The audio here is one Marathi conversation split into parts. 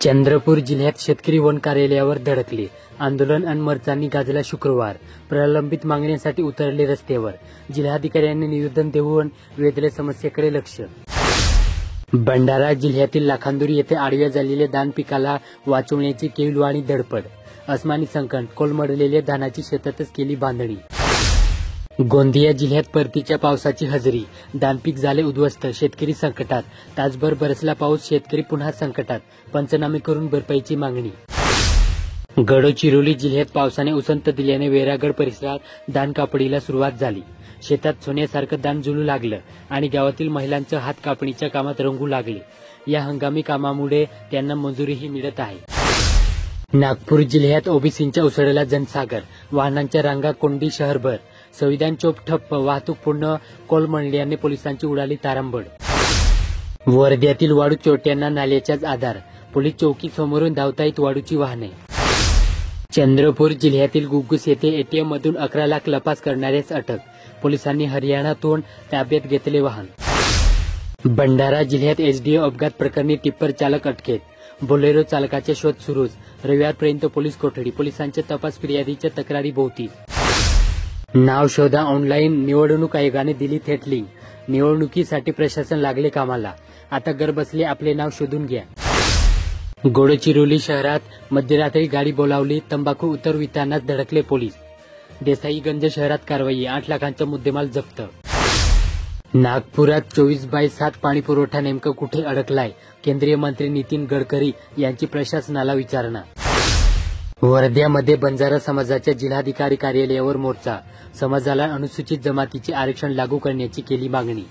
चंद्रपूर जिल्ह्यात शेतकरी वन कार्यालयावर धडकले. आंदोलन आणि मोर्चांनी गाजला शुक्रवार. प्रलंबित मागण्यांसाठी उतरले रस्त्यावर. जिल्हाधिकाऱ्यांनी निवेदन देऊन वेधले समस्येकडे लक्ष. भंडारा जिल्ह्यातील लाखांदूर येथे आडव्या झालेल्या धान पिकाला वाचवण्याची केविलवाणी धडपड. अस्मानी संकट, कोलमडलेल्या धानाची शेतातच केली बांधणी. गोंदिया जिल्ह्यात परतीच्या पावसाची हजेरी. धानपीक झाले उद्ध्वस्त, शेतकरी संकटात. तासभर बरसला पाऊस, शेतकरी पुन्हा संकटात. पंचनामे करून भरपाईची मागणी. गडचिरोली जिल्ह्यात पावसाने उसंत दिल्याने वेरागड परिसरात धान कापणीला सुरुवात झाली. शेतात सोन्यासारखं धान झुलू लागलं आणि गावातील महिलांचं हात कापणीच्या कामात रंगू लागले. या हंगामी कामामुळे त्यांना मजुरीही मिळत आहे. नागपूर जिल्ह्यात ओबीसींच्या उसळला जनसागर. वाहनांच्या रांगा कोंडी शहरभर. संविधान चौक ठप्प, वाहतूक पूर्ण कोलमडल्याने पोलिसांची उडाली तारांबळ. वर्ध्यातील वाळू चोरट्यांना नाल्याचाच आधार. पोलीस चौकी समोरून धावतायत वाळूची वाहने. चंद्रपूर जिल्ह्यातील गुग्गुस येथे एटीएम मधून 11 लाख लपास करणाऱ्यास अटक. पोलिसांनी हरियाणातून ताब्यात घेतले वाहन. भंडारा जिल्ह्यात एचडीओ अपघात प्रकरणी टिप्पर चालक अटकेत. बोलेरो चालकाचा शोध सुरूच. रविवारपर्यंत पोलीस कोठडी. पोलिसांच्या तपास फिर्यादीच्या तक्रारी भोवती. नाव शोधा ऑनलाईन. निवडणूक आयोगाने दिली थेट लिंक. निवडणुकीसाठी प्रशासन लागले कामाला. आता घरबसले आपले नाव शोधून घ्या. गडचिरोली शहरात मध्यरात्री गाडी बोलावली. तंबाखू उतरवितानाच धडकले पोलीस. देसाईगंज शहरात कारवाई. 8 लाखांचा मुद्देमाल जप्त. नागपुरात 24/7 पाणीपुरवठा नेमकं कुठे अडकलाय? केंद्रीय मंत्री नितीन गडकरी यांची प्रशासनाला विचारणा. वर्ध्यामध्ये बंजारा समाजाच्या जिल्हाधिकारी कार्यालयावर मोर्चा. समाजाला अनुसूचित जमातीचे आरक्षण लागू करण्याची केली मागणी.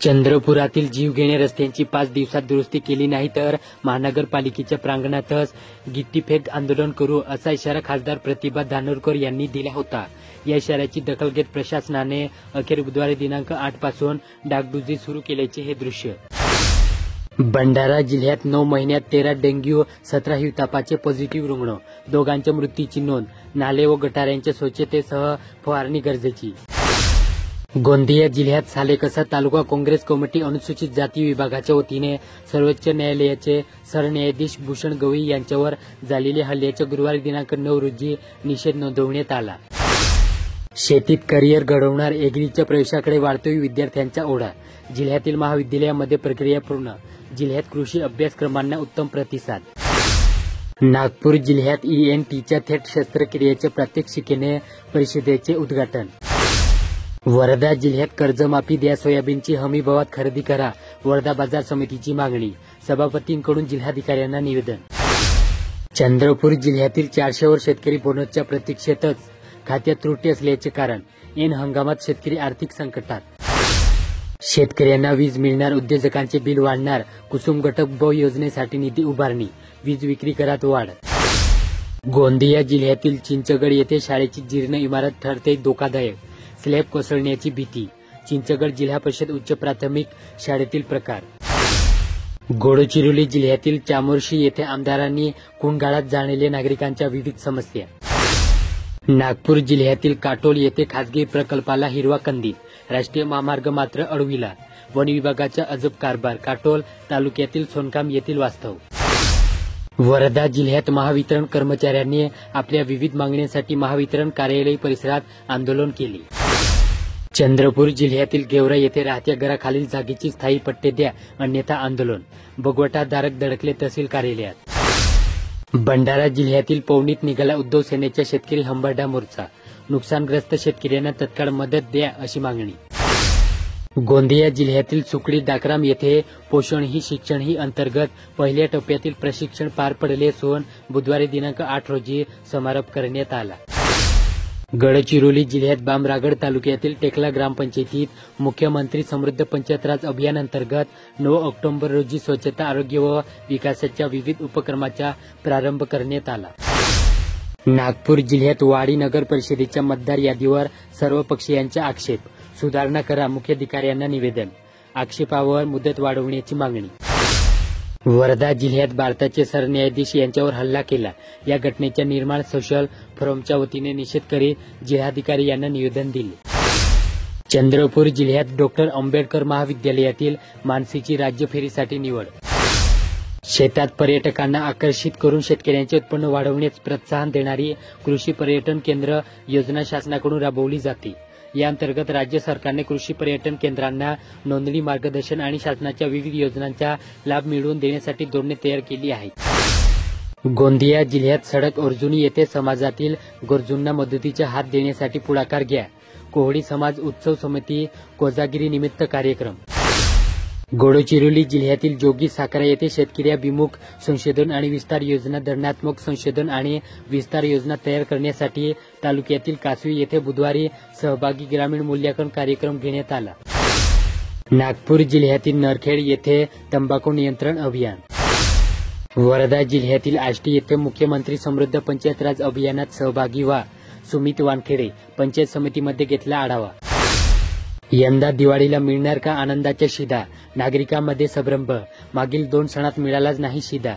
चंद्रपुरातील जीवघेण्या रस्त्यांची 5 दिवसात दुरुस्ती केली नाही तर महानगरपालिकेच्या प्रांगणातच गिट्टीफेक आंदोलन करू, असा इशारा खासदार प्रतिभा धानोरकर यांनी दिला होता. या इशाऱ्याची दखल घेत प्रशासनाने अखेर बुधवारी दिनांक 8 पासून डागडुजी सुरू केल्याचे हे दृश्य. भंडारा जिल्ह्यात 9 महिन्यात 13 डेंग्यू, 17 हिवतापाचे पॉझिटिव्ह रुग्ण. दोघांच्या मृत्यूची नोंद. नाले व गटारांच्या स्वच्छतेसह फवारणी गरजेची. गोंदिया जिल्ह्यात सालेकसा तालुका काँग्रेस कमिटी अनुसूचित जाती विभागाच्या वतीने सर्वोच्च न्यायालयाचे सरन्यायाधीश भूषण गवई यांच्यावर झालेल्या हल्ल्याचा गुरुवारी दिनांक 9 रोजी निषेध नोंदवण्यात आला. शेतीत करिअर घडवणार एग्रीच्या प्रवेशाकडे वाढतोय विद्यार्थ्यांचा ओढा. जिल्ह्यातील महाविद्यालयामध्ये प्रक्रिया पूर्ण. जिल्ह्यात कृषी अभ्यासक्रमांना उत्तम प्रतिसाद. नागपूर जिल्ह्यात ENTच्या थेट शस्त्रक्रियेच्या प्रात्यक्षिकेने परिषदेचे उद्घाटन. वर्धा जिल्ह्यात कर्जमाफी द्या, सोयाबीनची हमी भावात खरेदी करा, वर्धा बाजार समितीची मागणी. सभापतींकडून जिल्हाधिकाऱ्यांना निवेदन. चंद्रपूर जिल्ह्यातील 400 वर शेतकरी बोनसच्या प्रतीक्षेतच. खात्यात त्रुटी असल्याचे कारण. ऐन हंगामात शेतकरी आर्थिक संकटात. शेतकऱ्यांना वीज मिळणार, उद्योजकांचे बिल वाढणार. कुसुम घटक ब योजनेसाठी निधी उभारणी. वीज विक्री करात वाढ. गोंदिया जिल्ह्यातील चिंचगड येथे शाळेची जीर्ण इमारत ठरते धोकादायक. स्लॅब कोसळण्याची भीती. चिंचगड जिल्हा परिषद उच्च प्राथमिक शाळेतील प्रकार. गडचिरोली जिल्ह्यातील चामोर्शी येथे आमदारांनी कुंगाळात जाणलेल्या नागरिकांच्या विविध समस्या. नागपूर जिल्ह्यातील काटोल येथे खासगी प्रकल्पाला हिरवा कंदील. राष्ट्रीय महामार्ग मात्र अडविला. वन विभागाचा अजब कारभार. काटोल तालुक्यातील सोनकाम येथील वास्तव. वर्धा जिल्ह्यात महावितरण कर्मचाऱ्यांनी आपल्या विविध मागण्यांसाठी महावितरण कार्यालय परिसरात आंदोलन केले. चंद्रपूर जिल्ह्यातील गेवरा येथे राहत्या घराखालील जागेची स्थायी पट्टे द्या, अन्यथा आंदोलन. भगवटाधारक धडकले तहसील कार्यालयात. भंडारा जिल्ह्यातील पवनीत निघाला उद्धव सेनेच्या शेतकरी हंबरडा मोर्चा. नुकसानग्रस्त शेतकऱ्यांना तत्काळ मदत द्या, अशी मागणी. गोंदिया जिल्ह्यातील सुकडी दाकराम येथे पोषण ही शिक्षण ही अंतर्गत पहिल्या टप्प्यातील प्रशिक्षण पार पडले असून बुधवारी दिनांक 8 रोजी समारोप करण्यात आला. गडचिरोली जिल्ह्यात बामरागड तालुक्यातील टेकला ग्रामपंचायतीत मुख्यमंत्री समृद्ध पंचायत राज अभियान अंतर्गत 9 ऑक्टोबर रोजी स्वच्छता, आरोग्य व विकासाच्या विविध उपक्रमाचा प्रारंभ करण्यात आला. नागपूर जिल्ह्यात वाडी नगर परिषदेच्या मतदार यादीवर सर्व पक्षीयांचा आक्षेप. सुधारणा करा, मुख्याधिकाऱ्यांना निवेदन. आक्षेपावर मुदत वाढवण्याची मागणी. वर्धा जिल्ह्यात भारताचे सरन्यायाधीश यांच्यावर हल्ला केला. या घटनेच्या निर्माण सोशल फोरमच्या वतीने निषेध करीत जिल्हाधिकारी यांना निवेदन दिले. चंद्रपूर जिल्ह्यात डॉ. आंबेडकर महाविद्यालयातील मानसीची राज्य फेरीसाठी निवड. शेतात पर्यटकांना आकर्षित करून शेतकऱ्यांचे उत्पन्न वाढवण्यास प्रोत्साहन देणारी कृषी पर्यटन केंद्र योजना शासनाकडून राबवली जाते. या अंतर्गत राज्य सरकारने कृषी पर्यटन केंद्रांना नोंदणी, मार्गदर्शन आणि शासनाच्या विविध योजनांचा लाभ मिळवून देण्यासाठी धोरणे तयार केली आहेत. गोंदिया जिल्ह्यात सडक अर्जुनी येथे समाजातील गरजूंना मदतीचा हात देण्यासाठी पुढाकार घ्या. कोहडी समाज उत्सव समिती कोजागिरी निमित्त कार्यक्रम. गडचिरोली जिल्ह्यातील जोगी साखरा येथे शेतकऱ्याभिमुख संशोधन आणि विस्तार योजना, धोरणात्मक संशोधन आणि विस्तार योजना तयार करण्यासाठी तालुक्यातील कासवी येथे बुधवारी सहभागी ग्रामीण मूल्यांकन कार्यक्रम घेण्यात आला. नागपूर जिल्ह्यातील नरखेड येथे तंबाखू नियंत्रण अभियान. वर्धा जिल्ह्यातील आष्टी येथे मुख्यमंत्री समृद्ध पंचायत राज अभियानात सहभागी व्हा. सुमित वानखेडे पंचायत समितीमध्ये घेतला आढावा. यंदा दिवाळीला मिळणार का आनंदाच्या शिदा, नागरिकांमध्ये संभ्रम, मागील 2 सणात मिळालाच नाही शिदा.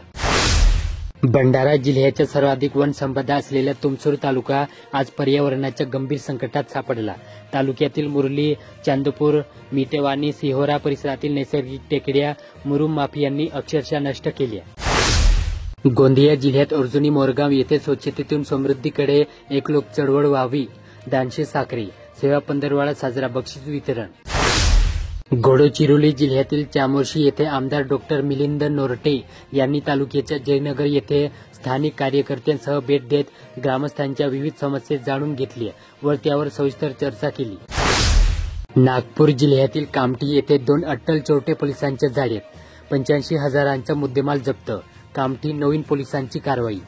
भंडारा जिल्ह्याच्या सर्वाधिक वन संपदा असलेल्या तुमसूर तालुका आज पर्यावरणाच्या गंभीर संकटात सापडला. तालुक्यातील मुरली, चांदपूर, मिटेवानी, सिहोरा परिसरातील नैसर्गिक टेकड्या मुरुम माफियांनी अक्षरशः नष्ट केल्या. गोंदिया जिल्ह्यात अर्जुनी मोरगाव येथे स्वच्छतेतून समृद्धीकडे एक लोक चळवळ व्हावी. दानशे साखरे सेवा पंधरवाडा साजरा, बक्षीस वितरण. गडचिरोली जिल्ह्यातील चामोर्शी येथे आमदार डॉ. मिलिंद नोरटे यांनी तालुक्याच्या जयनगर येथे स्थानिक कार्यकर्त्यांसह भेट देत ग्रामस्थांच्या विविध समस्या जाणून घेतल्या व त्यावर सविस्तर चर्चा केली. नागपूर जिल्ह्यातील कामठी येथे 2 अट्टल चोरटे पोलिसांच्या जाळ्यात, 85,000चा मुद्देमाल जप्त. कामठी नवीन पोलिसांची कारवाई.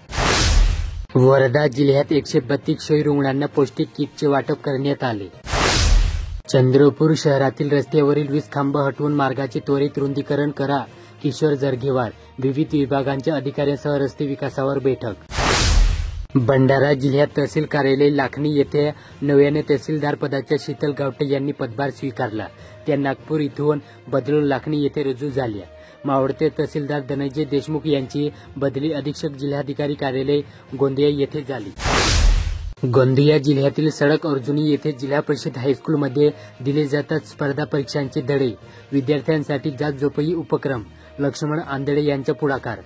वर्धा जिल्ह्यात 132 क्षय रुग्णांना पौष्टिक किटचे वाटप करण्यात आले. चंद्रपूर शहरातील रस्त्यावरील 20 खांब हटवून मार्गाचे त्वरित रुंदीकरण करा. किशोर जरगेवार विविध विभागांच्या अधिकाऱ्यांसह रस्ते विकासावर बैठक. भंडारा जिल्ह्यात तहसील कार्यालय लाखनी येथे नव्याने तहसीलदार पदाच्या शीतल गावटे यांनी पदभार स्वीकारला. त्या नागपूर इथून बदलून लाखनी येथे रुजू झाल्या. मावळते तहसीलदार धनंजय देशमुख यांची बदली अधीक्षक जिल्हाधिकारी कार्यालय गोंदिया येथे झाली. गोंदिया जिल्ह्यातील सडक अर्जुनी येथे जिल्हा परिषद हायस्कूलमध्ये दिले जातात स्पर्धा परीक्षांचे धडे. विद्यार्थ्यांसाठी जात झोपई उपक्रम. लक्ष्मण आंधळे यांचा पुढाकार.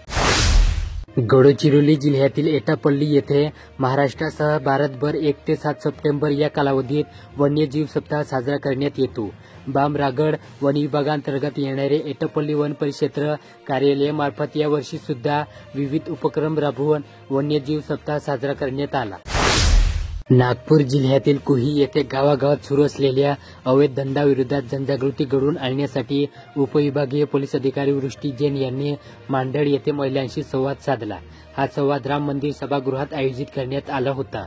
गडचिरोली जिल्ह्यातील एटापल्ली येथे महाराष्ट्रासह भारतभर 1 ते 7 सप्टेंबर या कालावधीत वन्यजीव सप्ताह साजरा करण्यात येतो. बामरागड वन विभागांतर्गत येणारे एटापल्ली वन परिक्षेत्र कार्यालयामार्फत या वर्षी सुद्धा विविध उपक्रम राबवून वन्यजीव सप्ताह साजरा करण्यात आला. नागपूर जिल्ह्यातील कुही येथे गावागावात सुरू असलेल्या अवैध धंद्याविरोधात जनजागृती घडवून आणण्यासाठी उपविभागीय पोलीस अधिकारी वृष्टी जैन यांनी मांडळ येथे महिलांशी संवाद साधला. हा संवाद राम मंदिर सभागृहात आयोजित करण्यात आला होता.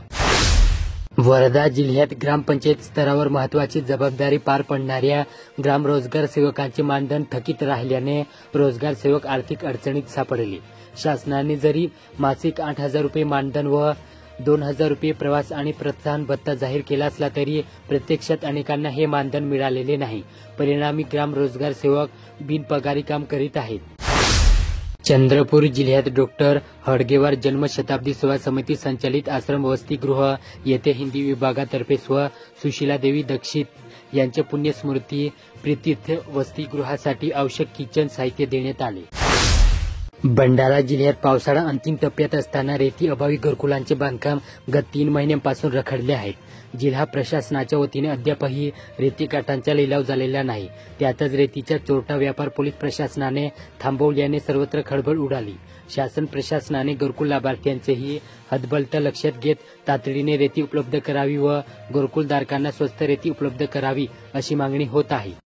वर्धा जिल्ह्यात ग्रामपंचायत स्तरावर महत्त्वाची जबाबदारी पार पाडणाऱ्या ग्राम रोजगार सेवकांचे मानधन थकीत राहिल्याने रोजगार सेवक आर्थिक अडचणीत सापडले. शासनाने जरी मासिक 8,000 रुपये मानधन व 2,000 रुपये प्रवास आणि प्रोत्साहन भत्ता जाहीर केला असला तरी प्रत्यक्षात अनेकांना हे मानधन मिळालेले नाही. परिणामी ग्राम रोजगार सेवक बिनपगारी काम करीत आहेत. चंद्रपूर जिल्ह्यात डॉ. हडगेवार जन्मशताब्दी सेवा समिती संचालित आश्रम वसतिगृह येथे हिंदी विभागातर्फे सुशीलादेवी दीक्षित यांच्या पुण्यस्मृती प्रीतीर्थ वसतिगृहासाठी आवश्यक किचन साहित्य देण्यात आले. भंडारा जिल्ह्यात पावसाळा अंतिम टप्प्यात असताना रेती अभावी घरकुलांचे बांधकाम गत 3 महिन्यांपासून रखडले आहेत. जिल्हा प्रशासनाच्या वतीने अद्यापही रेती काठांचा लिलाव झालेला नाही. त्यातच रेतीचा चोरटा व्यापार पोलीस प्रशासनाने थांबवल्याने सर्वत्र खळबळ उडाली. शासन प्रशासनाने घरकुल लाभार्थ्यांचेही हतबलता लक्षात घेत तातडीने रेती उपलब्ध करावी व घरकुलधारकांना स्वस्त रेती उपलब्ध करावी अशी मागणी होत आहे.